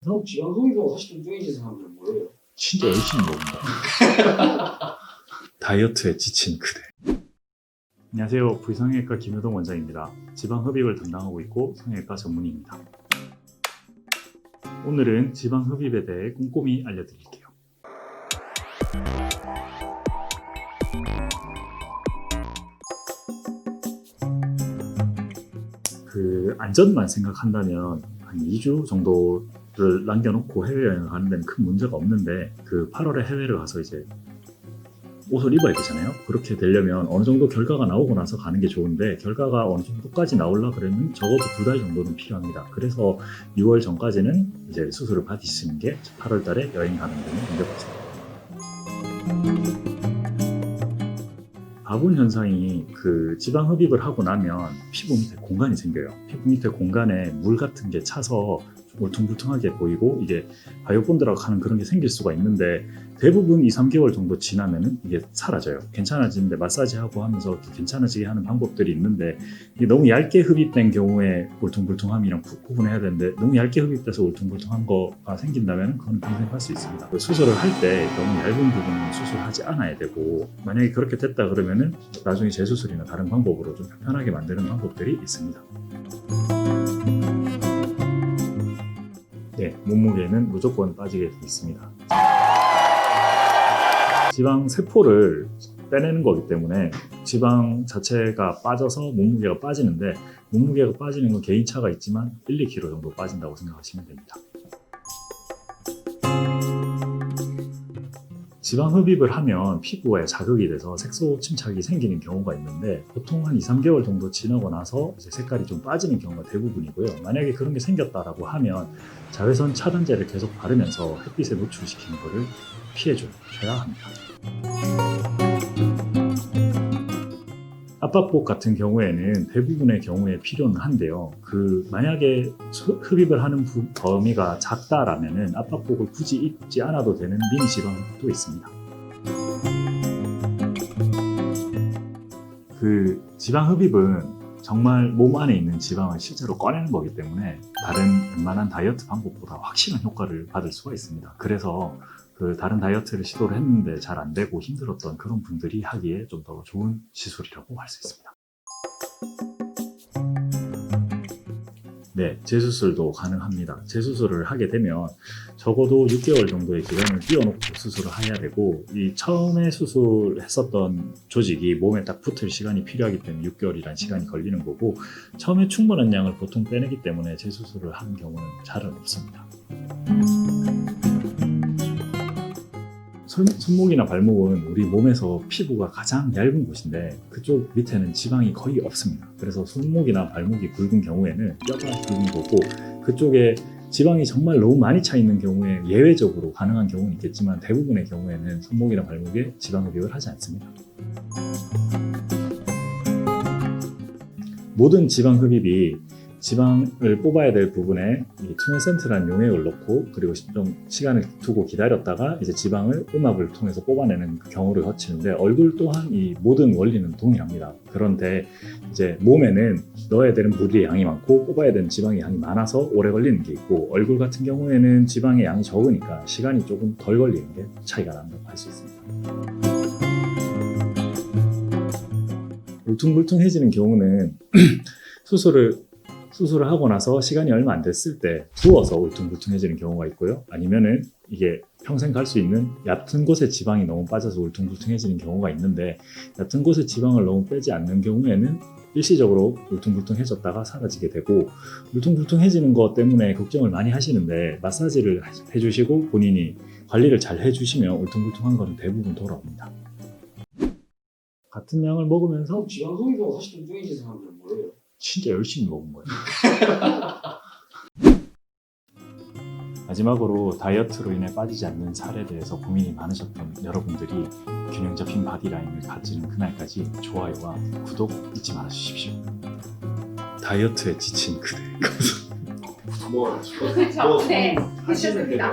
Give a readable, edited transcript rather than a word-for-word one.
형 지방 흡입하고 사실 뚱뚱해진 사람들은 뭐예요? 진짜 열심히 먹는다. 다이어트에 지친 그대. 안녕하세요. 부성형외과 김효동 원장입니다. 지방 흡입을 담당하고 있고 성형외과 전문의입니다. 오늘은 지방 흡입에 대해 꼼꼼히 알려드릴게요. 안전만 생각한다면 한 2주 정도를 남겨놓고 해외여행을 가는 데는 큰 문제가 없는데 8월에 해외를 가서 이제 옷을 입어야 되잖아요. 그렇게 되려면 어느 정도 결과가 나오고 나서 가는 게 좋은데 결과가 어느 정도까지 나오려 그러면 적어도 2달 정도는 필요합니다. 그래서 6월 전까지는 이제 수술을 받으시는 게 8월 달에 여행 가는 데는 문제가 없습니다. 바분 현상이 지방 흡입을 하고 나면 피부 밑에 공간이 생겨요. 피부 밑에 공간에 물 같은 게 차서 울퉁불퉁하게 보이고 이게 바이오본드라고 하는 그런 게 생길 수가 있는데 대부분 2-3개월 정도 지나면은 이게 사라져요. 괜찮아지는데 마사지하고 하면서 괜찮아지게 하는 방법들이 있는데 이게 너무 얇게 흡입된 경우에 울퉁불퉁함이랑 구분해야 되는데 너무 얇게 흡입돼서 울퉁불퉁한 거가 생긴다면 그건 평생 할 수 있습니다. 수술을 할 때 너무 얇은 부분은 수술하지 않아야 되고 만약에 그렇게 됐다 그러면은 나중에 재수술이나 다른 방법으로 좀 편하게 만드는 방법들이 있습니다. 네, 몸무게는 무조건 빠지게 돼 있습니다. 지방 세포를 빼내는 거기 때문에 지방 자체가 빠져서 몸무게가 빠지는데 몸무게가 빠지는 건 개인차가 있지만 1-2kg 정도 빠진다고 생각하시면 됩니다. 지방 흡입을 하면 피부에 자극이 돼서 색소 침착이 생기는 경우가 있는데 보통 한 2-3개월 정도 지나고 나서 이제 색깔이 좀 빠지는 경우가 대부분이고요. 만약에 그런 게 생겼다라고 하면 자외선 차단제를 계속 바르면서 햇빛에 노출시키는 것을 피해줘야 합니다. 압박복 같은 경우에는 대부분의 경우에 필요는 한데요. 만약에 흡입을 하는 범위가 작다라면은 압박복을 굳이 입지 않아도 되는 미니 지방도 있습니다. 지방 흡입은 정말 몸 안에 있는 지방을 실제로 꺼내는 거기 때문에 다른 웬만한 다이어트 방법보다 확실한 효과를 받을 수가 있습니다. 그래서 다른 다이어트를 시도를 했는데 잘 안 되고 힘들었던 그런 분들이 하기에 좀 더 좋은 시술이라고 할 수 있습니다. 네, 재수술도 가능합니다. 재수술을 하게 되면 적어도 6개월 정도의 기간을 띄워놓고 수술을 해야 되고 이 처음에 수술했었던 조직이 몸에 딱 붙을 시간이 필요하기 때문에 6개월이라는 시간이 걸리는 거고 처음에 충분한 양을 보통 빼내기 때문에 재수술을 하는 경우는 잘은 없습니다. 손목이나 발목은 우리 몸에서 피부가 가장 얇은 곳인데 그쪽 밑에는 지방이 거의 없습니다. 그래서 손목이나 발목이 굵은 경우에는 뼈가 굵은 거고 그쪽에 지방이 정말 너무 많이 차 있는 경우에 예외적으로 가능한 경우는 있겠지만 대부분의 경우에는 손목이나 발목에 지방 흡입을 하지 않습니다. 모든 지방 흡입이 지방을 뽑아야 될 부분에 이 투메센트라는 용액을 넣고 그리고 좀 시간을 두고 기다렸다가 이제 지방을 음압을 통해서 뽑아내는 경우를 거치는데 얼굴 또한 이 모든 원리는 동일합니다. 그런데 이제 몸에는 넣어야 되는 물의 양이 많고 뽑아야 되는 지방의 양이 많아서 오래 걸리는 게 있고 얼굴 같은 경우에는 지방의 양이 적으니까 시간이 조금 덜 걸리는 게 차이가 난다고 할 수 있습니다. 울퉁불퉁해지는 경우는 수술을 하고 나서 시간이 얼마 안 됐을 때 부어서 울퉁불퉁해지는 경우가 있고요. 아니면은 이게 평생 갈 수 있는 얕은 곳에 지방이 너무 빠져서 울퉁불퉁해지는 경우가 있는데 얕은 곳에 지방을 너무 빼지 않는 경우에는 일시적으로 울퉁불퉁해졌다가 사라지게 되고 울퉁불퉁해지는 것 때문에 걱정을 많이 하시는데 마사지를 해주시고 본인이 관리를 잘 해주시면 울퉁불퉁한 거는 대부분 돌아옵니다. 같은 양을 먹으면서 지방 흡입하고 사실 뚱뚱해진 사람들은 뭐예요? 진짜 열심히 먹은 거예요. 마지막으로 다이어트로 인해 빠지지 않는 살에 대해서 고민이 많으셨던 여러분들이 균형 잡힌 바디라인을 가지는 그날까지 좋아요와 구독 잊지 말아주십시오. 다이어트에 지친 그대. 네, 하시는 대로.